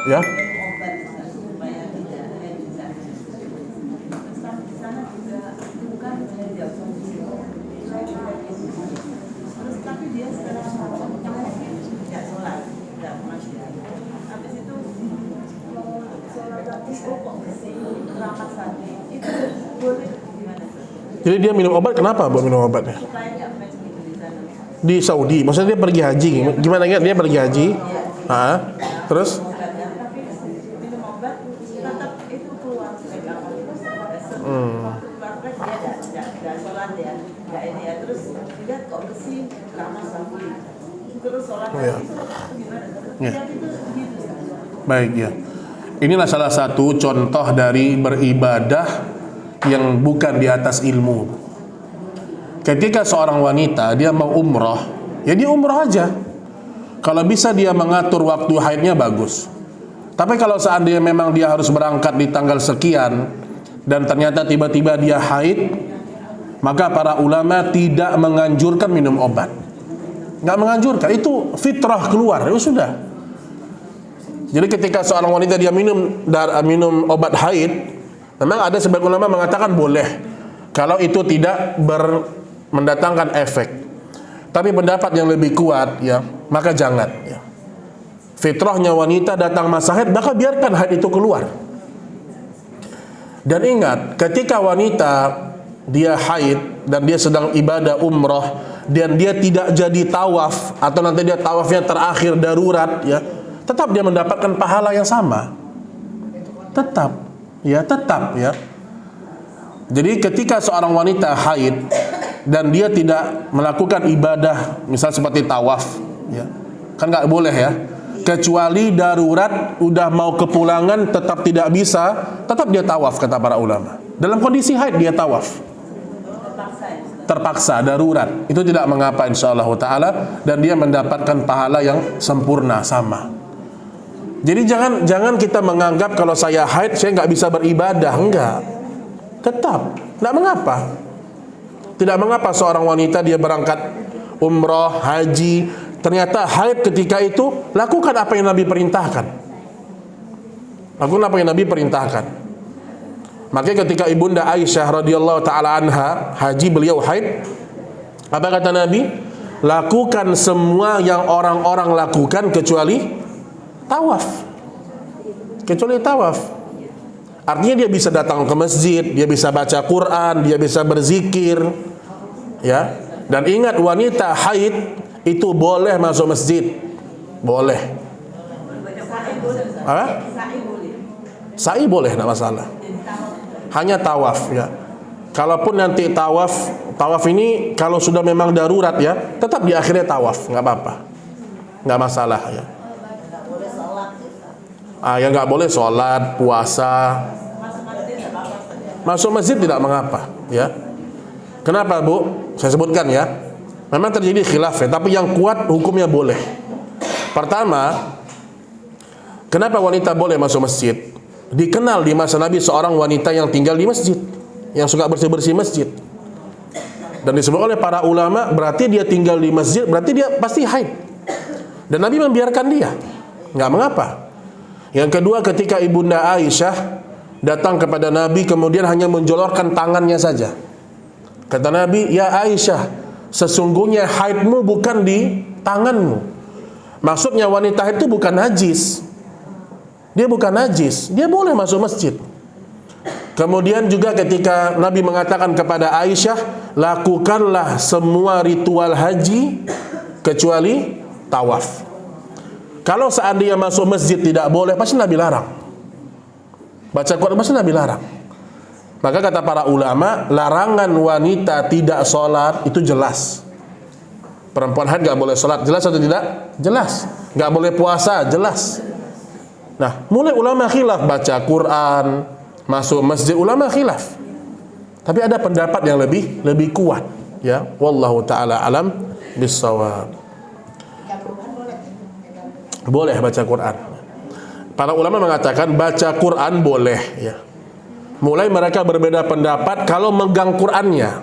Ya. Jadi dia minum obat, kenapa buat minum obatnya? Di Saudi, maksudnya dia pergi haji. Gimana ingat dia pergi haji? Terus? Ya. Baik ya. Inilah salah satu contoh dari beribadah yang bukan di atas ilmu. Ketika seorang wanita dia mau umrah, ya dia umrah aja. Kalau bisa dia mengatur waktu haidnya, bagus. Tapi kalau seandainya memang dia harus berangkat di tanggal sekian dan ternyata tiba-tiba dia haid, maka para ulama tidak menganjurkan minum obat. Nggak menganjurkan, itu fitrah keluar, itu sudah. Jadi ketika seorang wanita dia minum obat haid, memang ada sebagian ulama mengatakan boleh kalau itu tidak mendatangkan efek. Tapi pendapat yang lebih kuat, ya, maka jangan. Ya. Fitrahnya wanita datang masa haid, maka biarkan haid itu keluar. Dan ingat, ketika wanita dia haid dan dia sedang ibadah umroh dan dia tidak jadi tawaf atau nanti dia tawafnya terakhir darurat ya, tetap dia mendapatkan pahala yang sama. Tetap ya. Jadi ketika seorang wanita haid dan dia tidak melakukan ibadah misal seperti tawaf ya, kan nggak boleh ya, kecuali darurat udah mau kepulangan tetap tidak bisa, tetap dia tawaf kata para ulama. Dalam kondisi haid dia tawaf. Terpaksa darurat itu tidak mengapa insyaallah taala, dan dia mendapatkan pahala yang sempurna sama. Jadi jangan kita menganggap kalau saya haid saya nggak bisa beribadah, enggak. Tetap tidak mengapa. Tidak mengapa seorang wanita dia berangkat umroh, haji, ternyata haid ketika itu, lakukan apa yang Nabi perintahkan. Lakukan apa yang Nabi perintahkan. Makanya ketika Ibunda Aisyah radhiyallahu taala anha haji, beliau haid, apa kata Nabi? Lakukan semua yang orang-orang lakukan kecuali tawaf. Kecuali tawaf. Artinya dia bisa datang ke masjid, dia bisa baca Quran, dia bisa berzikir, ya. Dan ingat, wanita haid itu boleh masuk masjid, boleh. Apa? Sa'i boleh, tidak masalah. Hanya tawaf, ya. Kalaupun nanti tawaf ini kalau sudah memang darurat ya, tetap di akhirnya tawaf, nggak apa-apa, nggak masalah ya. Yang nggak boleh sholat, puasa. Masuk masjid tidak mengapa, ya. Kenapa, Bu? Saya sebutkan ya. Memang terjadi khilaf ya, tapi yang kuat hukumnya boleh. Pertama, kenapa wanita boleh masuk masjid? Dikenal di masa Nabi seorang wanita yang tinggal di masjid, yang suka bersih-bersih masjid. Dan disebut oleh para ulama, berarti dia tinggal di masjid, berarti dia pasti haid. Dan Nabi membiarkan dia, nggak mengapa. Yang kedua, ketika Ibunda Aisyah datang kepada Nabi kemudian hanya menjolorkan tangannya saja. Kata Nabi, "Ya Aisyah, sesungguhnya haidmu bukan di tanganmu." Maksudnya wanita itu bukan najis. Dia bukan najis, dia boleh masuk masjid. Kemudian juga ketika Nabi mengatakan kepada Aisyah, lakukanlah semua ritual haji kecuali tawaf. Kalau seandainya masuk masjid tidak boleh, pasti Nabi larang. Baca Quran pasti Nabi larang. Maka kata para ulama, larangan wanita tidak sholat itu jelas. Perempuan haid nggak boleh sholat, jelas atau tidak? Jelas. Nggak boleh puasa, jelas. Nah, mulai ulama khilaf, baca Quran, masuk masjid, ulama khilaf. Tapi ada pendapat yang lebih kuat, ya. Wallahu taala alam bissawab. Boleh baca Quran. Para ulama mengatakan baca Quran boleh, ya. Mulai mereka berbeda pendapat kalau megang Qurannya.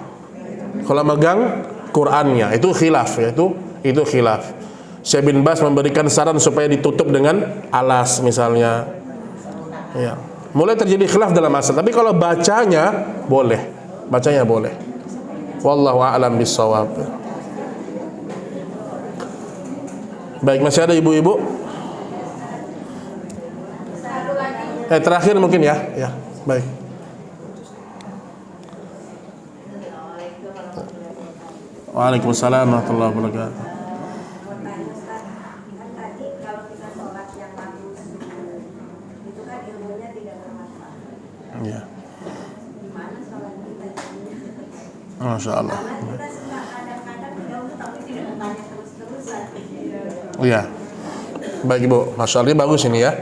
Kalau megang Qurannya itu khilaf, ya, itu khilaf. Syekh bin Baz memberikan saran supaya ditutup dengan alas misalnya. Ya. Mulai terjadi khilaf dalam masalah. Tapi kalau bacanya boleh. Bacanya boleh. Wallahu a'lam bissawab. Baik, masih ada ibu-ibu? Terakhir mungkin ya. Ya, baik. Waalaikumsalam warahmatullahi wabarakatuh. Ya. Masya Allah. Iya. Baik Ibu, Masya Allah, bagus ini ya.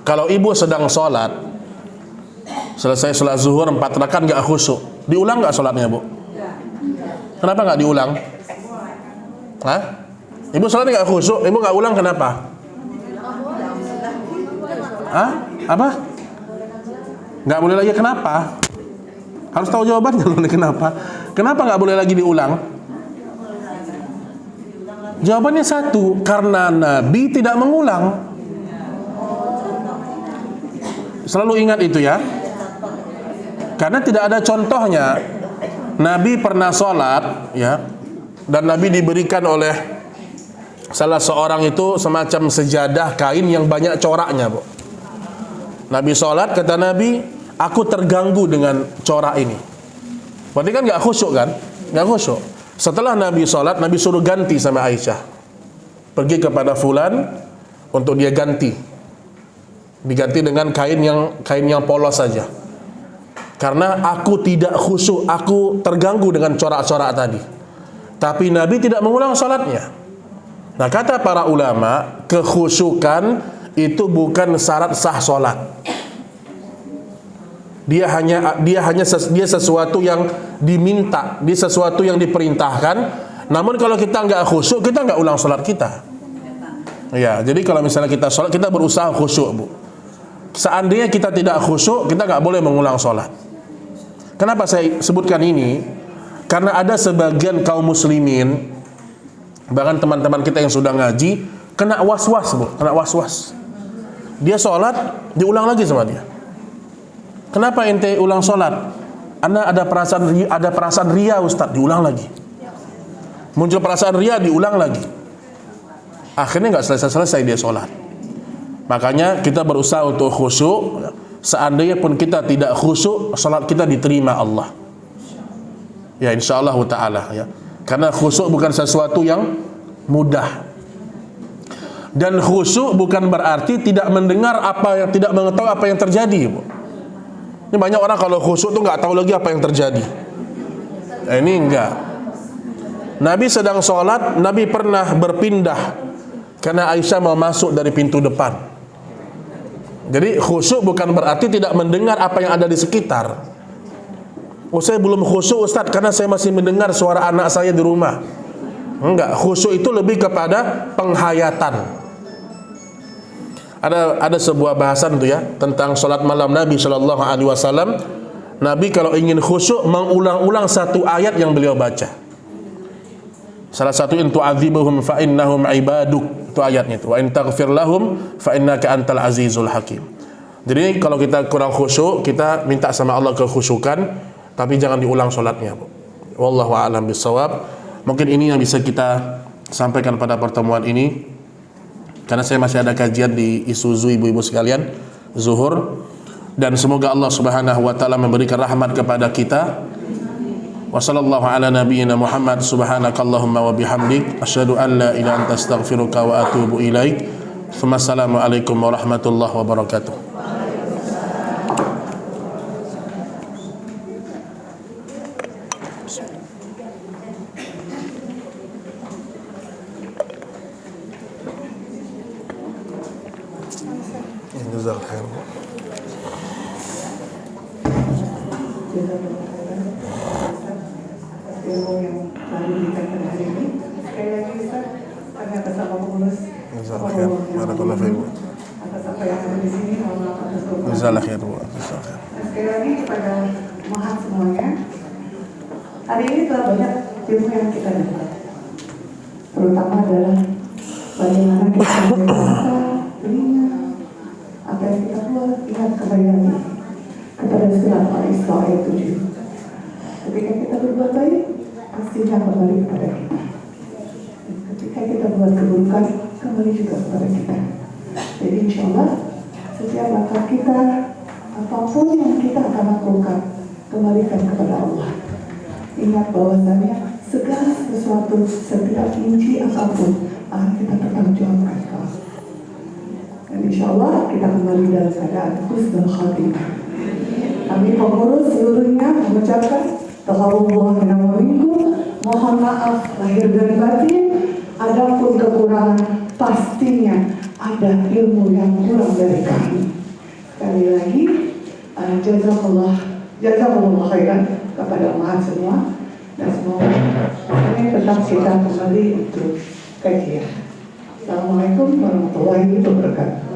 Kalau ibu sedang sholat, selesai sholat zuhur 4 rakaat nggak khusyuk, diulang nggak sholatnya Bu? Kenapa nggak diulang? Hah? Ibu sholatnya nggak khusyuk, ibu nggak ulang kenapa? Hah? Apa? Nggak boleh lagi kenapa? Harus tahu jawabannya loh, kenapa? Kenapa nggak boleh lagi diulang? Jawabannya satu, karena Nabi tidak mengulang. Selalu ingat itu ya. Karena tidak ada contohnya. Nabi pernah sholat ya, dan Nabi diberikan oleh salah seorang itu semacam sejadah kain yang banyak coraknya, Bu. Nabi sholat, kata Nabi, aku terganggu dengan corak ini. Berarti kan nggak khusyuk kan? Nggak khusyuk. Setelah Nabi sholat, Nabi suruh ganti sama Aisyah. Pergi kepada fulan untuk dia ganti. Diganti dengan kain yang polos saja. Karena aku tidak khusyuk, aku terganggu dengan corak-corak tadi. Tapi Nabi tidak mengulang sholatnya. Nah, kata para ulama, kekhusyukan itu bukan syarat sah sholat. Dia sesuatu yang diminta, dia sesuatu yang diperintahkan. Namun kalau kita nggak khusyuk, kita nggak ulang sholat kita. Ya, jadi kalau misalnya kita sholat, kita berusaha khusyuk, Bu. Seandainya kita tidak khusyuk, kita nggak boleh mengulang sholat. Kenapa saya sebutkan ini? Karena ada sebagian kaum muslimin, bahkan teman-teman kita yang sudah ngaji, kena was-was, Bu, kena was-was. Dia sholat, diulang lagi sama dia. Kenapa ente ulang sholat? Anda ada perasaan ria, Ustaz, diulang lagi. Muncul perasaan ria, diulang lagi. Akhirnya nggak selesai dia sholat. Makanya kita berusaha untuk khusyuk. Seandainya pun kita tidak khusyuk, sholat kita diterima Allah. Ya, insyaallah ta'ala ya. Karena khusyuk bukan sesuatu yang mudah. Dan khusyuk bukan berarti tidak mendengar tidak mengetahui apa yang terjadi, Bu. Ini banyak orang kalau khusyuk tuh nggak tahu lagi apa yang terjadi. Ini enggak. Nabi sedang sholat, Nabi pernah berpindah karena Aisyah mau masuk dari pintu depan. Jadi khusyuk bukan berarti tidak mendengar apa yang ada di sekitar. Oh, saya belum khusyuk, Ustaz, karena saya masih mendengar suara anak saya di rumah. Enggak, khusyuk itu lebih kepada penghayatan. Ada sebuah bahasan tuh ya tentang sholat malam Nabi Shallallahu Alaihi Wasallam. Nabi kalau ingin khusyuk mengulang-ulang satu ayat yang beliau baca. Salah satu, in tu'adzibuhum fa innahum ibaduk, itu ayatnya itu. Wa in taghfir lahum fa innaka antal azizul hakim. Jadi kalau kita kurang khusyuk, kita minta sama Allah kekhusyukan, tapi jangan diulang sholatnya, Bu. Wallahu a'lam bishawab. Mungkin ini yang bisa kita sampaikan pada pertemuan ini, karena saya masih ada kajian di Isuzu, ibu-ibu sekalian, zuhur. Dan semoga Allah Subhanahu wa taala memberikan rahmat kepada kita. Wa sallallahu ala nabiyyina Muhammad, subhanakallahumma wa bihamdik, asyhadu an la ilaha illa anta, astaghfiruka wa atubu ilaik. Assalamualaikum warahmatullahi wabarakatuh. Jazakallahu khairan. Ilmu yang telah diberikan pada hari ini. Sekali lagi Ustaz, kami atas nama pengurus atas apa yang ada di sini, mohon maaf atas kekurangan. Sekali lagi kepada Maha semuanya, hari ini telah banyak ilmu yang kita dapat, terutama adalah bagaimana kita membaca telinga, apa yang kita buat, ingat kembali lagi kepada surat Al-Isra ayat 7. Ketika kita berbuat baik, pastinya kembali kepada kita. Dan ketika kita buat keburukan, kembali juga kepada kita. Jadi insya Allah, setiap langkah kita, apapun yang kita akan lakukan, kembalikan kepada Allah. Ingat bahwasanya segala sesuatu, setiap inci apapun, akan kita pertanggungjawabkan ke Allah. Dan insya Allah, kita kembali dalam keadaan husnul khatimah. Kami pengurus seluruhnya mengucapkan taqabbalallahu minna wa minkum, mohon maaf lahir dan batin. Adapun kekurangan, pastinya ada ilmu yang kurang dari kami. Sekali lagi, jazakumullah khairan kepada Maha semua, dan semoga ini tetap kita kembali untuk kajian. Assalamualaikum warahmatullahi wabarakatuh.